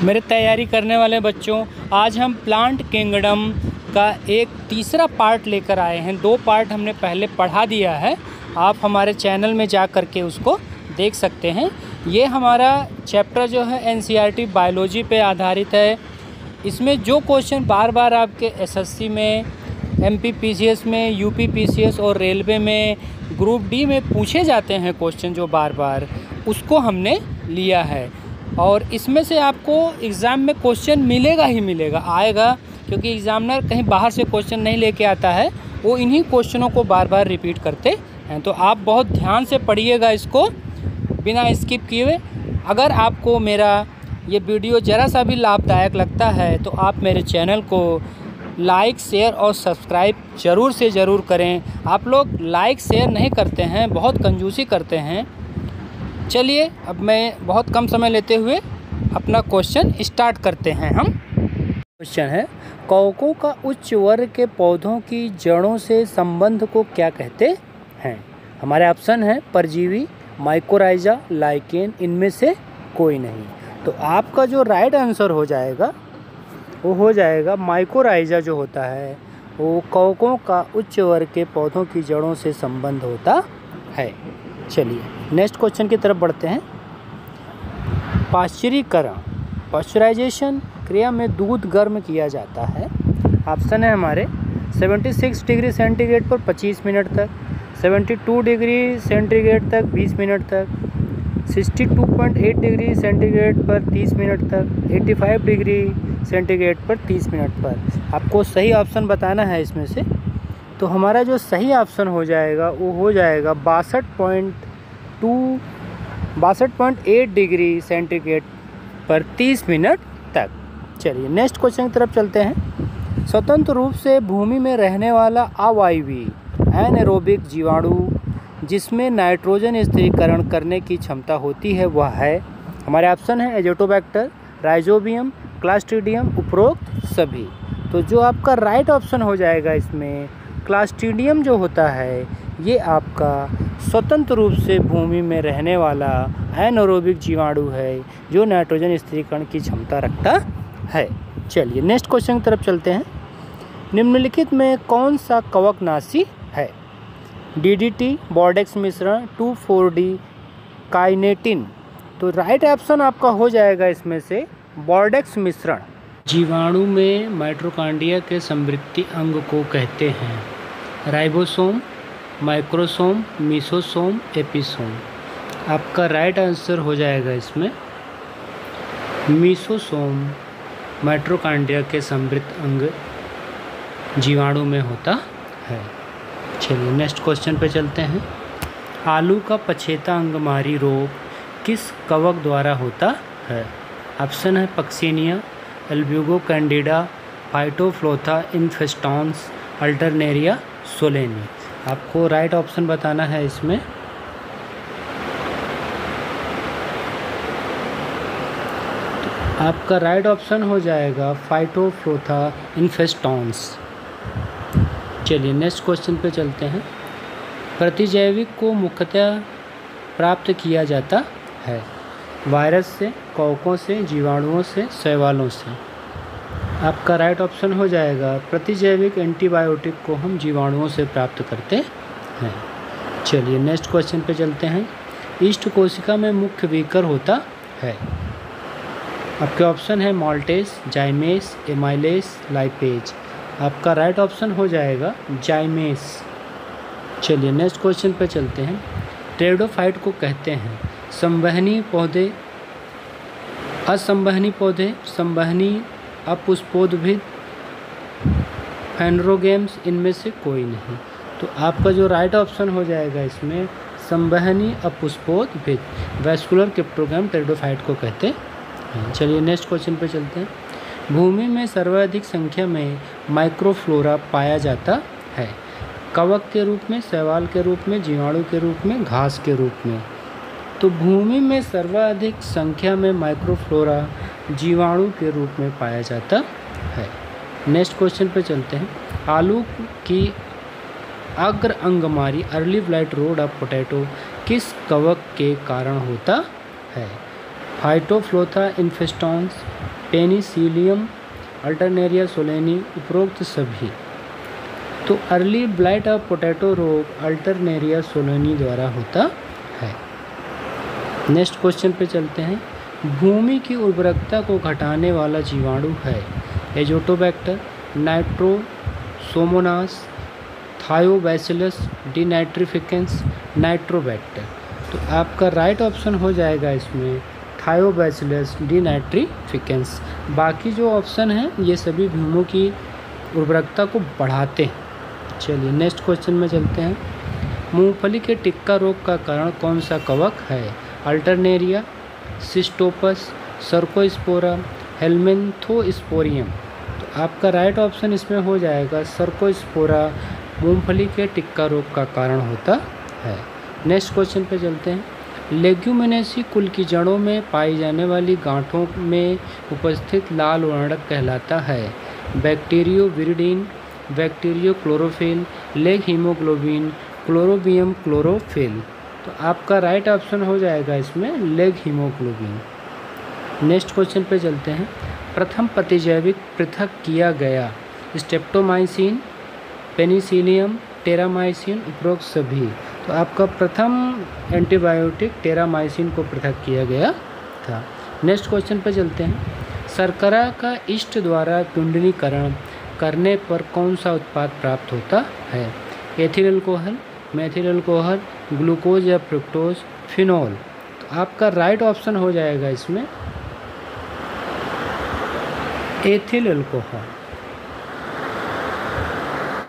मेरे तैयारी करने वाले बच्चों, आज हम प्लांट किंगडम का एक तीसरा पार्ट लेकर आए हैं। 2 पार्ट हमने पहले पढ़ा दिया है, आप हमारे चैनल में जा कर के उसको देख सकते हैं। ये हमारा चैप्टर जो है एनसीईआरटी बायोलॉजी पे आधारित है। इसमें जो क्वेश्चन बार बार आपके एसएससी में, एमपीपीसीएस में, यूपीपीसीएस और रेलवे में, ग्रुप डी में पूछे जाते हैं क्वेश्चन जो बार बार, उसको हमने लिया है। और इसमें से आपको एग्ज़ाम में क्वेश्चन मिलेगा ही मिलेगा, आएगा, क्योंकि एग्ज़ामिनर कहीं बाहर से क्वेश्चन नहीं लेके आता है, वो इन्हीं क्वेश्चनों को बार बार रिपीट करते हैं। तो आप बहुत ध्यान से पढ़िएगा इसको बिना स्किप किए हुए। अगर आपको मेरा ये वीडियो ज़रा सा भी लाभदायक लगता है तो आप मेरे चैनल को लाइक, शेयर और सब्सक्राइब ज़रूर से ज़रूर करें। आप लोग लाइक शेयर नहीं करते हैं, बहुत कंजूसी करते हैं। चलिए अब मैं बहुत कम समय लेते हुए अपना क्वेश्चन स्टार्ट करते हैं। हम क्वेश्चन है, कवकों का उच्च वर्ग के पौधों की जड़ों से संबंध को क्या कहते हैं? हमारे ऑप्शन है परजीवी, माइकोराइजा, लाइकेन, इनमें से कोई नहीं। तो आपका जो राइट आंसर हो जाएगा वो हो जाएगा माइकोराइजा। जो होता है वो कवकों का उच्च वर्ग के पौधों की जड़ों से संबंध होता है। चलिए नेक्स्ट क्वेश्चन की तरफ बढ़ते हैं। पाश्चुरीकरण, पाश्चराइजेशन क्रिया में दूध गर्म किया जाता है। ऑप्शन है हमारे 76 डिग्री सेंटीग्रेड पर 25 मिनट तक, 72 डिग्री सेंटीग्रेड तक 20 मिनट तक, 62.8 डिग्री सेंटीग्रेड पर 30 मिनट तक, 85 डिग्री सेंटीग्रेड पर 30 मिनट पर। आपको सही ऑप्शन बताना है इसमें से। तो हमारा जो सही ऑप्शन हो जाएगा वो हो जाएगा 62.8 डिग्री सेंटीग्रेड पर 30 मिनट तक। चलिए नेक्स्ट क्वेश्चन की तरफ चलते हैं। स्वतंत्र रूप से भूमि में रहने वाला अवायवी एनारोबिक जीवाणु जिसमें नाइट्रोजन स्थिरीकरण करने की क्षमता होती है वह है, हमारे ऑप्शन है एजोटोबैक्टर, राइजोबियम, क्लास्ट्रीडियम, उपरोक्त सभी। तो जो आपका राइट ऑप्शन हो जाएगा इसमें क्लास्ट्रीडियम जो होता है ये आपका स्वतंत्र रूप से भूमि में रहने वाला एनारोबिक जीवाणु है जो नाइट्रोजन स्थिरीकरण की क्षमता रखता है। चलिए नेक्स्ट क्वेश्चन की तरफ चलते हैं। निम्नलिखित में कौन सा कवकनाशी है? डीडीटी, बॉर्डेक्स मिश्रण, 2,4-D काइनेटिन। तो राइट ऑप्शन आपका हो जाएगा इसमें से बॉर्डेक्स मिश्रण। जीवाणु में माइटोकॉन्ड्रिया के समृद्धि अंग को कहते हैं राइबोसोम, माइक्रोसोम, मीसोसोम, एपिसोम। आपका राइट आंसर हो जाएगा इसमें मीसोसोम माइटोकॉन्ड्रिया के समृद्ध अंग जीवाणु में होता है। चलिए नेक्स्ट क्वेश्चन पे चलते हैं। आलू का पछेता अंगमारी रोग किस कवक द्वारा होता है? ऑप्शन है पक्सिनिया, एल्ब्यूगो कैंडिडा, फाइटोफ्लोथा इन्फेस्टॉन्स, अल्टरनेरिया सोलेनी। आपको राइट ऑप्शन बताना है इसमें। तो आपका राइट ऑप्शन हो जाएगा फाइटोफ्लोथा इन्फेस्टॉन्स। चलिए नेक्स्ट क्वेश्चन पे चलते हैं। प्रतिजैविक को मुख्यतः प्राप्त किया जाता है वायरस से, कवकों से, जीवाणुओं से, शैवालों से। आपका राइट ऑप्शन हो जाएगा प्रतिजैविक एंटीबायोटिक को हम जीवाणुओं से प्राप्त करते हैं। चलिए नेक्स्ट क्वेश्चन पे चलते हैं। ईस्ट कोशिका में मुख्य विकर होता है। आपके ऑप्शन है माल्टेज, जाइमेस, एमाइलेस, लाइपेज। आपका राइट ऑप्शन हो जाएगा जाइमेस। चलिए नेक्स्ट क्वेश्चन पे चलते हैं। टेरिडोफाइट को कहते हैं संवहनी पौधे, असंवहनी पौधे, संवहनी, अपुष्पोद्भिद, फेनरोगेम्स, इनमें से कोई नहीं। तो आपका जो राइट ऑप्शन हो जाएगा इसमें संवहनी अपुष्पोद्भिद, वैस्कुलर क्रिप्टोगैम टेरिडोफाइट को कहते हैं। चलिए नेक्स्ट क्वेश्चन पे चलते हैं। भूमि में सर्वाधिक संख्या में माइक्रोफ्लोरा पाया जाता है। कवक के रूप में, शैवाल के रूप में, जीवाणु के रूप में, घास के रूप में। तो भूमि में सर्वाधिक संख्या में माइक्रोफ्लोरा जीवाणु के रूप में पाया जाता है। नेक्स्ट क्वेश्चन पे चलते हैं। आलू की अग्र अंगमारी early blight rot of potato किस कवक के कारण होता है? फाइटोफ्लोथा इन्फेस्टॉन्स, पेनिसिलियम, अल्टरनेरिया सोलेनी, उपरोक्त सभी। तो अर्ली ब्लाइट ऑफ पोटैटो रोग अल्टरनेरिया सोलेनी द्वारा होता है। नेक्स्ट क्वेश्चन पे चलते हैं। भूमि की उर्वरकता को घटाने वाला जीवाणु है एजोटोबैक्टर, नाइट्रोसोमोनास, थायोबैसिलस डिनाइट्रिफिकेंस, नाइट्रोबैक्टर। तो आपका राइट ऑप्शन हो जाएगा इसमें थायोबैसिलस डिनाइट्रिफिकेंस। बाकी जो ऑप्शन हैं ये सभी भूमों की उर्वरकता को बढ़ाते हैं। चलिए नेक्स्ट क्वेश्चन में चलते हैं। मूंगफली के टिक्का रोग का कारण कौन सा कवक है? Alternaria, Cystopus, Cercospora, Helminthosporium. तो आपका राइट ऑप्शन इसमें हो जाएगा सर्कोस्पोरा मूंगफली के टिक्का रोग का कारण होता है। नेक्स्ट क्वेश्चन पे चलते हैं। लेग्यूमिनेसी कुल की जड़ों में पाई जाने वाली गांठों में उपस्थित लाल वर्णक कहलाता है बैक्टीरियोविरिडीन, bacteriochlorophyll, leg haemoglobin, Chlorobium chlorophyll. तो आपका राइट ऑप्शन हो जाएगा इसमें लेग हीमोग्लोबिन। नेक्स्ट क्वेश्चन पे चलते हैं। प्रथम प्रतिजैविक पृथक किया गया स्ट्रेप्टोमाइसिन, पेनिसिलियम, टेरामाइसिन, उपरोक्त सभी। तो आपका प्रथम एंटीबायोटिक टेरामाइसिन को पृथक किया गया था। नेक्स्ट क्वेश्चन पे चलते हैं। शर्करा का ईस्ट द्वारा पिंडलीकरण करने पर कौन सा उत्पाद प्राप्त होता है? Ethyl alcohol, methyl alcohol, glucose या फ्रुक्टोज, फिनॉल। तो आपका राइट ऑप्शन हो जाएगा इसमें एथिल अल्कोहल।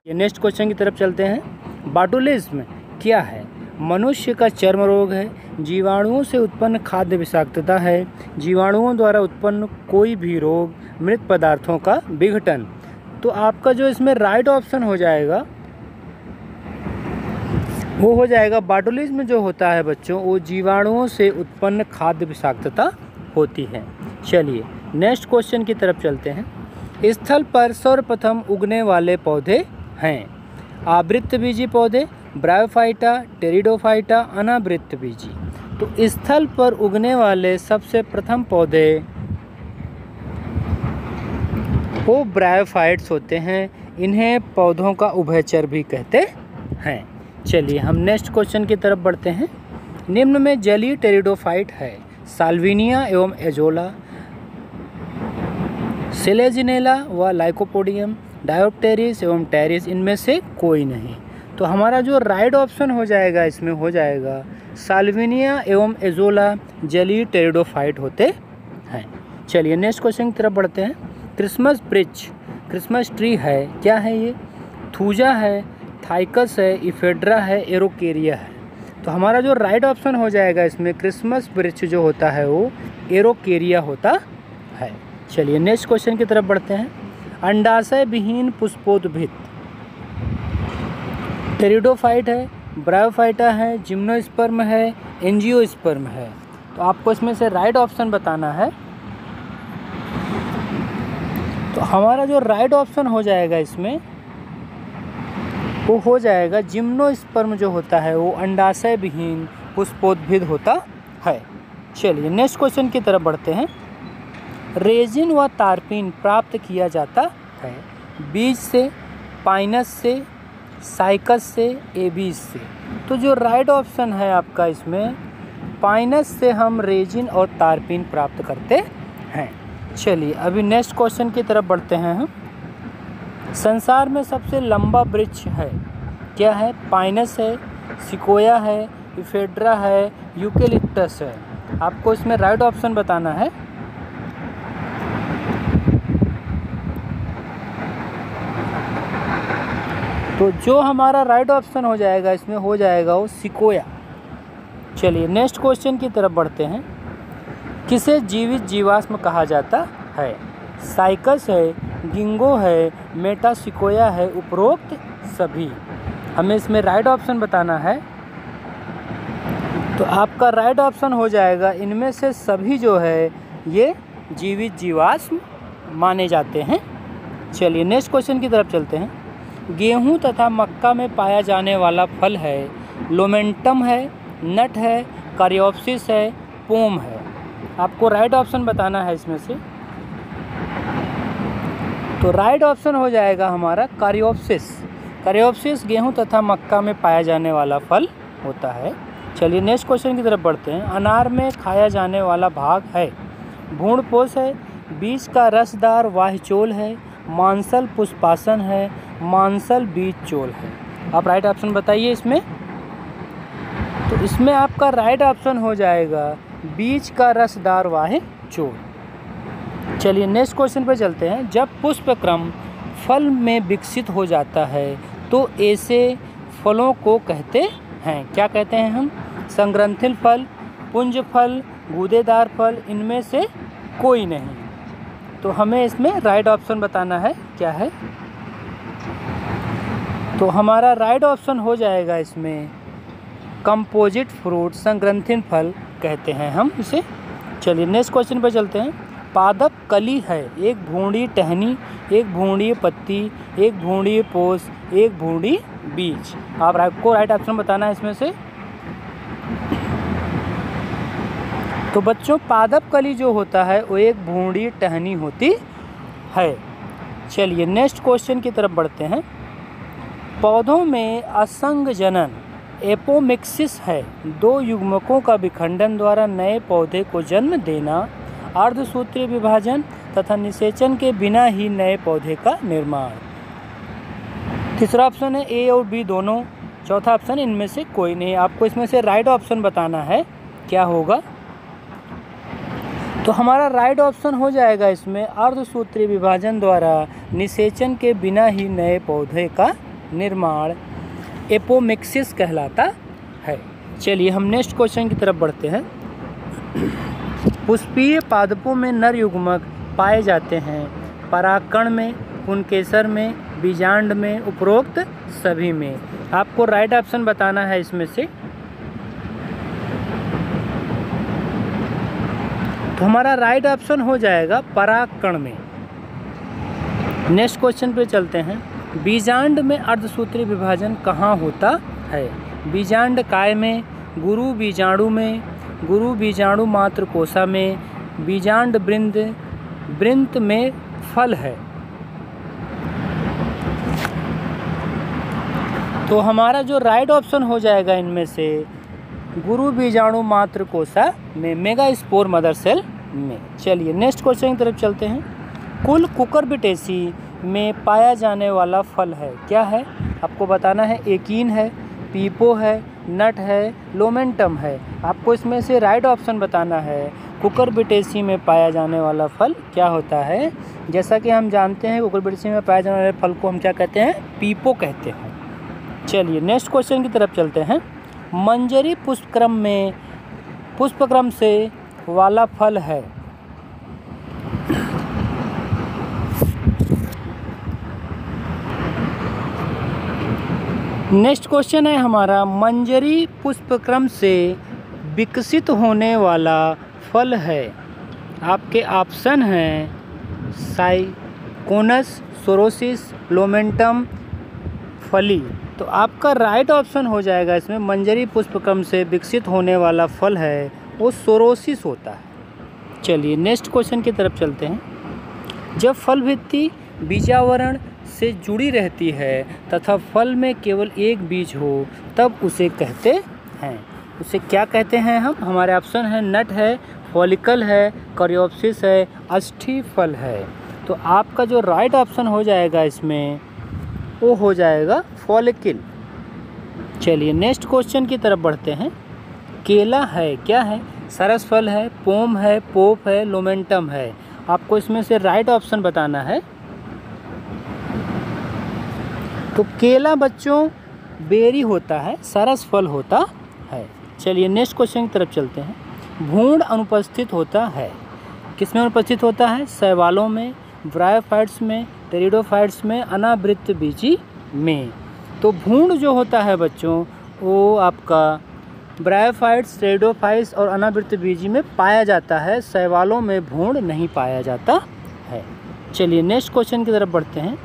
ये नेक्स्ट क्वेश्चन की तरफ चलते हैं। बाटुलिज्म क्या है? मनुष्य का चर्म रोग है, जीवाणुओं से उत्पन्न खाद्य विषाक्तता है, जीवाणुओं द्वारा उत्पन्न कोई भी रोग, मृत पदार्थों का विघटन। तो आपका जो इसमें राइट ऑप्शन हो जाएगा वो हो जाएगा बाटुलिज्म जो होता है बच्चों, वो जीवाणुओं से उत्पन्न खाद्य विषाक्तता होती है। चलिए नेक्स्ट क्वेश्चन की तरफ चलते हैं। स्थल पर सर्वप्रथम उगने वाले पौधे हैं आवृतबीजी पौधे, ब्रायोफाइटा, टेरिडोफाइटा, अनावृतबीजी। तो स्थल पर उगने वाले सबसे प्रथम पौधे वो ब्रायोफाइट्स होते हैं। इन्हें पौधों का उभयचर भी कहते हैं। चलिए हम नेक्स्ट क्वेश्चन की तरफ बढ़ते हैं। निम्न में जलीय टेरिडोफाइट है साल्विनिया एवं एजोला, सेलेजिनेला व लाइकोपोडियम, डायोप्टेरिस एवं टेरिस। इनमें से कोई नहीं। तो हमारा जो राइट ऑप्शन हो जाएगा इसमें हो जाएगा साल्विनिया एवं एजोला जलीय टेरिडोफाइट होते हैं। चलिए नेक्स्ट क्वेश्चन की तरफ बढ़ते हैं। क्रिसमस वृक्ष, क्रिसमस ट्री है, क्या है ये? थूजा है, थाइकस है, इफेड्रा है, एरोकेरिया है। तो हमारा जो राइट ऑप्शन हो जाएगा इसमें क्रिसमस वृक्ष जो होता है वो एरोकेरिया होता है। चलिए नेक्स्ट क्वेश्चन की तरफ बढ़ते हैं। अंडाशय विहीन पुष्पोद्भिद टेरिडोफाइट है, ब्रायोफाइटा है, जिम्नोस्पर्म है, एंजियोस्पर्म है। तो आपको इसमें से राइट ऑप्शन बताना है। तो हमारा जो राइट ऑप्शन हो जाएगा इसमें वो हो जाएगा जिम्नोस्पर्म जो होता है वो अंडाशय विहीन पुष्पोद्भिद होता है। चलिए नेक्स्ट क्वेश्चन की तरफ बढ़ते हैं। रेजिन व तारपीन प्राप्त किया जाता है बीज से, पाइनस से, साइकस से, एबीज से। तो जो राइट ऑप्शन है आपका इसमें पाइनस से हम रेजिन और तारपीन प्राप्त करते हैं। चलिए अभी नेक्स्ट क्वेश्चन की तरफ बढ़ते हैं हम। संसार में सबसे लंबा वृक्ष है, क्या है? पाइनस है, सिकोया है, इफेड्रा है, यूकेलिप्टस है। आपको इसमें राइट ऑप्शन बताना है। तो जो हमारा राइट ऑप्शन हो जाएगा इसमें हो जाएगा वो सिकोया। चलिए नेक्स्ट क्वेश्चन की तरफ बढ़ते हैं। किसे जीवित जीवाश्म कहा जाता है? साइकस है, गिंगो है, मेटासिकोया है, उपरोक्त सभी। हमें इसमें राइट ऑप्शन बताना है। तो आपका राइट ऑप्शन हो जाएगा इनमें से सभी जो है ये जीवित जीवाश्म माने जाते हैं। चलिए नेक्स्ट क्वेश्चन की तरफ चलते हैं। गेहूं तथा मक्का में पाया जाने वाला फल है लोमेंटम है, नट है, कारियोप्सिस है, पोम है। आपको राइट ऑप्शन बताना है इसमें से। तो राइट ऑप्शन हो जाएगा हमारा कारियोप्सिस। कारियोप्सिस गेहूं तथा मक्का में पाया जाने वाला फल होता है। चलिए नेक्स्ट क्वेश्चन की तरफ बढ़ते हैं। अनार में खाया जाने वाला भाग है भ्रूणपोष है, बीज का रसदार वाह्यचोल है, मांसल पुष्पासन है, मांसल बीज चोल है। आप राइट ऑप्शन बताइए इसमें। तो इसमें आपका राइट ऑप्शन हो जाएगा बीज का रसदार वाह्यचोल। चलिए नेक्स्ट क्वेश्चन पे चलते हैं। जब पुष्पक्रम फल में विकसित हो जाता है तो ऐसे फलों को कहते हैं, क्या कहते हैं हम? संग्रंथिल फल, पुंज फल, गूदेदार फल, इनमें से कोई नहीं। तो हमें इसमें राइट ऑप्शन बताना है क्या है। तो हमारा राइट ऑप्शन हो जाएगा इसमें कंपोजिट फ्रूट, संग्रंथिल फल कहते हैं हम इसे। चलिए नेक्स्ट क्वेश्चन पर चलते हैं। पादप कली है, एक भूंडी टहनी, एक भूंडी पत्ती, एक भूंडी पोष, एक भूंडी बीज। आप आपको राइट ऑप्शन बताना है इसमें से। तो बच्चों पादप कली जो होता है वो एक भूंडी टहनी होती है। चलिए नेक्स्ट क्वेश्चन की तरफ बढ़ते हैं। पौधों में असंग जनन एपोमिक्सिस है, दो युग्मकों का विखंडन द्वारा नए पौधे को जन्म देना, अर्धसूत्रीय विभाजन तथा निषेचन के बिना ही नए पौधे का निर्माण। तीसरा ऑप्शन है ए और बी दोनों, चौथा ऑप्शन इनमें से कोई नहीं। आपको इसमें से राइट ऑप्शन बताना है क्या होगा। तो हमारा राइट ऑप्शन हो जाएगा इसमें अर्धसूत्रीय विभाजन द्वारा निषेचन के बिना ही नए पौधे का निर्माण एपोमिक्सिस कहलाता है। चलिए हम नेक्स्ट क्वेश्चन की तरफ बढ़ते हैं। पुष्पीय पादपों में नर युग्मक पाए जाते हैं परागकण में, पुंकेसर में, बीजांड में, उपरोक्त सभी में। आपको राइट ऑप्शन बताना है इसमें से। तो हमारा राइट ऑप्शन हो जाएगा परागकण में। नेक्स्ट क्वेश्चन पे चलते हैं। बीजांड में अर्धसूत्रीय विभाजन कहाँ होता है? बीजांड काय में, गुरु बीजाणु में, गुरु बीजाणु मात्र कोशा में, बीजांड वृंत में फल है। तो हमारा जो राइट ऑप्शन हो जाएगा इनमें से गुरु बीजाणु मात्र कोशा में, मेगा स्पोर मदर सेल में। चलिए नेक्स्ट क्वेश्चन की तरफ चलते हैं। कुल कुकुरबिटेसी में पाया जाने वाला फल है, क्या है? आपको बताना है। एकीन है, पीपो है, नट है, लोमेंटम है। आपको इसमें से राइट ऑप्शन बताना है। कुकुरबिटेसी में पाया जाने वाला फल क्या होता है? जैसा कि हम जानते हैं कुकुरबिटेसी में पाया जाने वाले फल को हम क्या कहते हैं? पीपो कहते हैं। चलिए नेक्स्ट क्वेश्चन की तरफ चलते हैं। मंजरी पुष्पक्रम से वाला फल है। नेक्स्ट क्वेश्चन है हमारा, मंजरी पुष्पक्रम से विकसित होने वाला फल है। आपके ऑप्शन हैं साइकोनस, सोरोसिस, लोमेंटम, फली। तो आपका राइट ऑप्शन हो जाएगा इसमें मंजरी पुष्पक्रम से विकसित होने वाला फल है वो सोरोसिस होता है। चलिए नेक्स्ट क्वेश्चन की तरफ चलते हैं। जब फल भित्ति बीजावरण से जुड़ी रहती है तथा फल में केवल एक बीज हो तब उसे कहते हैं, उसे क्या कहते हैं हम? हमारे ऑप्शन है नट है, फॉलिकल है, करियोप्सिस है, अस्थि फल है। तो आपका जो राइट ऑप्शन हो जाएगा इसमें वो हो जाएगा फॉलिकल। चलिए नेक्स्ट क्वेश्चन की तरफ बढ़ते हैं। केला है, क्या है? सरस फल है, पोम है, पोप है, लोमेंटम है। आपको इसमें से राइट ऑप्शन बताना है। तो केला बच्चों बेरी होता है, सरस फल होता है। चलिए नेक्स्ट क्वेश्चन की तरफ चलते हैं। भ्रूण अनुपस्थित होता है, किसमें अनुपस्थित होता है? शैवालों में, ब्रायोफाइट्स में, टेरिडोफाइट्स में, अनावृत बीजी में। तो भ्रूण जो होता है बच्चों वो आपका ब्रायोफाइट्स, टेरिडोफाइट्स और अनावृत बीजी में पाया जाता है। शैवालों में भ्रूण नहीं पाया जाता है। चलिए नेक्स्ट क्वेश्चन की तरफ बढ़ते हैं।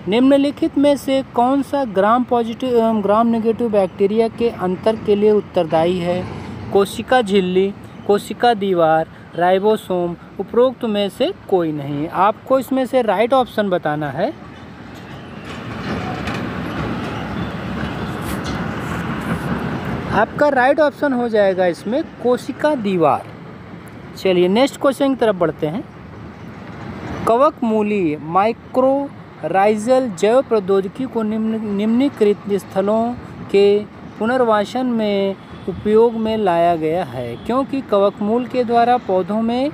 निम्नलिखित में से कौन सा ग्राम पॉजिटिव एवं ग्राम नेगेटिव बैक्टीरिया के अंतर के लिए उत्तरदायी है? कोशिका झिल्ली, कोशिका दीवार, राइबोसोम, उपरोक्त में से कोई नहीं। आपको इसमें से राइट ऑप्शन बताना है। आपका राइट ऑप्शन हो जाएगा इसमें कोशिका दीवार। चलिए नेक्स्ट क्वेश्चन की तरफ बढ़ते हैं। कवक मूली माइक्रोराइजल जैव प्रौद्योगिकी को निम्नलिखित स्थलों के पुनर्वासन में उपयोग में लाया गया है, क्योंकि कवकमूल के द्वारा पौधों में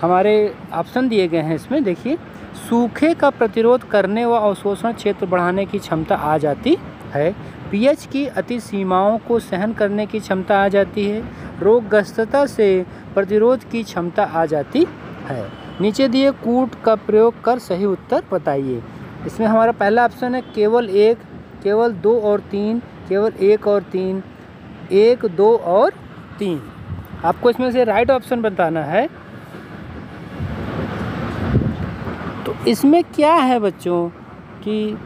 हमारे ऑप्शन दिए गए हैं। इसमें देखिए, सूखे का प्रतिरोध करने व अवशोषण क्षेत्र बढ़ाने की क्षमता आ जाती है, पीएच की अति सीमाओं को सहन करने की क्षमता आ जाती है, रोगग्रस्तता से प्रतिरोध की क्षमता आ जाती है। नीचे दिए कूट का प्रयोग कर सही उत्तर बताइए। इसमें हमारा पहला ऑप्शन है केवल 1, केवल 2 और 3, केवल 1 और 3, 1, 2 और 3। आपको इसमें से राइट ऑप्शन बताना है। तो इसमें क्या है बच्चों कि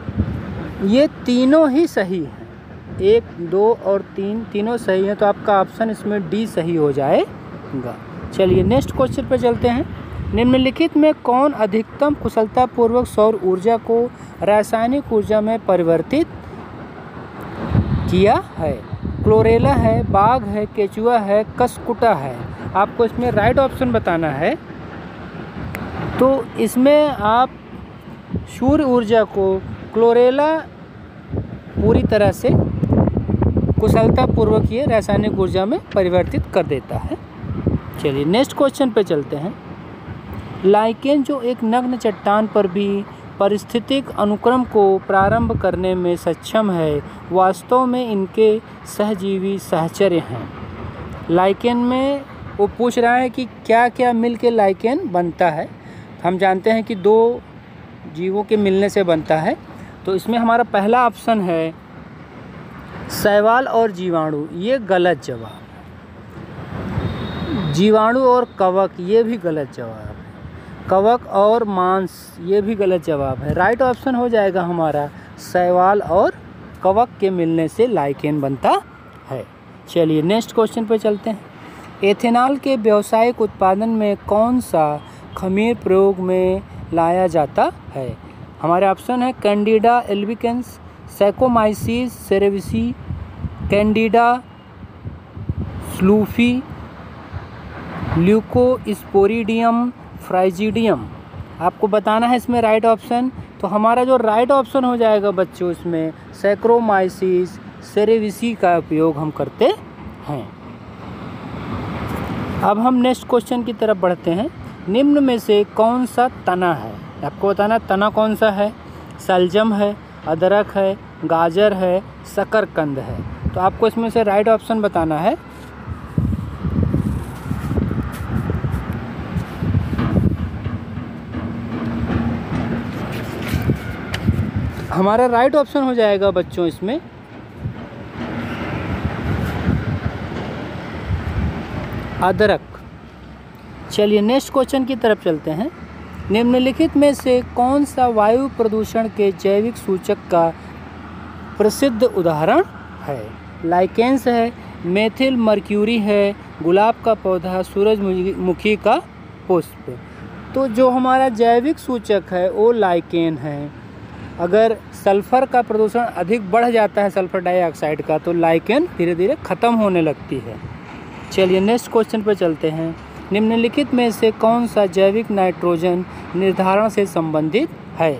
ये तीनों ही सही हैं, 1, 2 और 3 तीनों सही हैं, तो आपका ऑप्शन इसमें डी सही हो जाएगा। चलिए नेक्स्ट क्वेश्चन पर चलते हैं। निम्नलिखित में कौन अधिकतम कुशलतापूर्वक सौर ऊर्जा को रासायनिक ऊर्जा में परिवर्तित किया है? क्लोरेला है, बाघ है, केचुआ है, कसकुटा है। आपको इसमें राइट ऑप्शन बताना है। तो इसमें आप सूर्य ऊर्जा को क्लोरेला पूरी तरह से कुशलतापूर्वक ये रासायनिक ऊर्जा में परिवर्तित कर देता है। चलिए नेक्स्ट क्वेश्चन पे चलते हैं। लाइकेन जो एक नग्न चट्टान पर भी पारिस्थितिक अनुक्रम को प्रारंभ करने में सक्षम है, वास्तव में इनके सहजीवी सहचर्य हैं। लाइकेन में वो पूछ रहा है कि क्या क्या मिल के लाइकेन बनता है। हम जानते हैं कि 2 जीवों के मिलने से बनता है। तो इसमें हमारा पहला ऑप्शन है शैवाल और जीवाणु, ये गलत जवाब। जीवाणु और कवक, ये भी गलत जवाब है। कवक और मांस, ये भी गलत जवाब है। राइट ऑप्शन हो जाएगा हमारा शैवाल और कवक के मिलने से लाइकेन बनता है। चलिए नेक्स्ट क्वेश्चन पे चलते हैं। एथेनॉल के व्यावसायिक उत्पादन में कौन सा खमीर प्रयोग में लाया जाता है? हमारे ऑप्शन है कैंडिडा एल्बिकेंस, सैकोमाइसिस सेरेविसी, कैंडिडा स्लूफी, ल्यूकोस्पोरिडियम फ्राइजिडियम। आपको बताना है इसमें राइट ऑप्शन। तो हमारा जो राइट ऑप्शन हो जाएगा बच्चों, इसमें सैक्रोमाइसिस सेरेविसी का उपयोग हम करते हैं। अब हम नेक्स्ट क्वेश्चन की तरफ बढ़ते हैं। निम्न में से कौन सा तना है? आपको बताना तना कौन सा है। सलजम है, अदरक है, गाजर है, शकरकंद है। तो आपको इसमें से राइट ऑप्शन बताना है। हमारा राइट ऑप्शन हो जाएगा बच्चों इसमें अदरक। चलिए नेक्स्ट क्वेश्चन की तरफ चलते हैं। निम्नलिखित में से कौन सा वायु प्रदूषण के जैविक सूचक का प्रसिद्ध उदाहरण है? लाइकेंस है, मेथिल मर्क्यूरी है, गुलाब का पौधा, सूरजमुखी का पुष्प। तो जो हमारा जैविक सूचक है वो लाइकेन है। अगर सल्फ़र का प्रदूषण अधिक बढ़ जाता है, सल्फ़र डाइऑक्साइड का, तो लाइकेन धीरे धीरे ख़त्म होने लगती है। चलिए नेक्स्ट क्वेश्चन पर चलते हैं। निम्नलिखित में से कौन सा जैविक नाइट्रोजन निर्धारण से संबंधित है?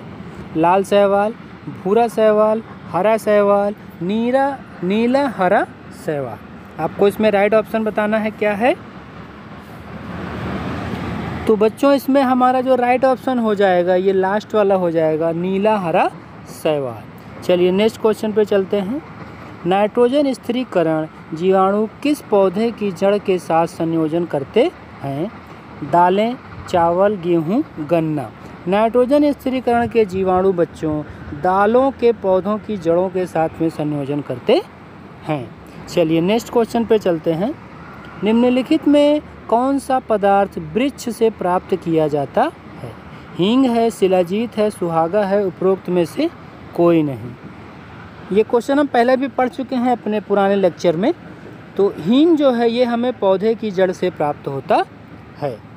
लाल शैवाल, भूरा शैवाल, हरा शैवाल, नीला हरा शैवाल। आपको इसमें राइट ऑप्शन बताना है क्या है। तो बच्चों इसमें हमारा जो राइट ऑप्शन हो जाएगा ये लास्ट वाला हो जाएगा, नीला हरा शैवाल। चलिए नेक्स्ट क्वेश्चन पे चलते हैं। नाइट्रोजन स्थिरीकरण जीवाणु किस पौधे की जड़ के साथ संयोजन करते हैं? दालें, चावल, गेहूं, गन्ना। नाइट्रोजन स्थिरीकरण के जीवाणु बच्चों दालों के पौधों की जड़ों के साथ में संयोजन करते हैं। चलिए नेक्स्ट क्वेश्चन पे चलते हैं। निम्नलिखित में कौन सा पदार्थ वृक्ष से प्राप्त किया जाता है? हींग है, शिलाजीत है, सुहागा है, उपरोक्त में से कोई नहीं। ये क्वेश्चन हम पहले भी पढ़ चुके हैं अपने पुराने लेक्चर में। तो हींग जो है ये हमें पौधे की जड़ से प्राप्त होता है।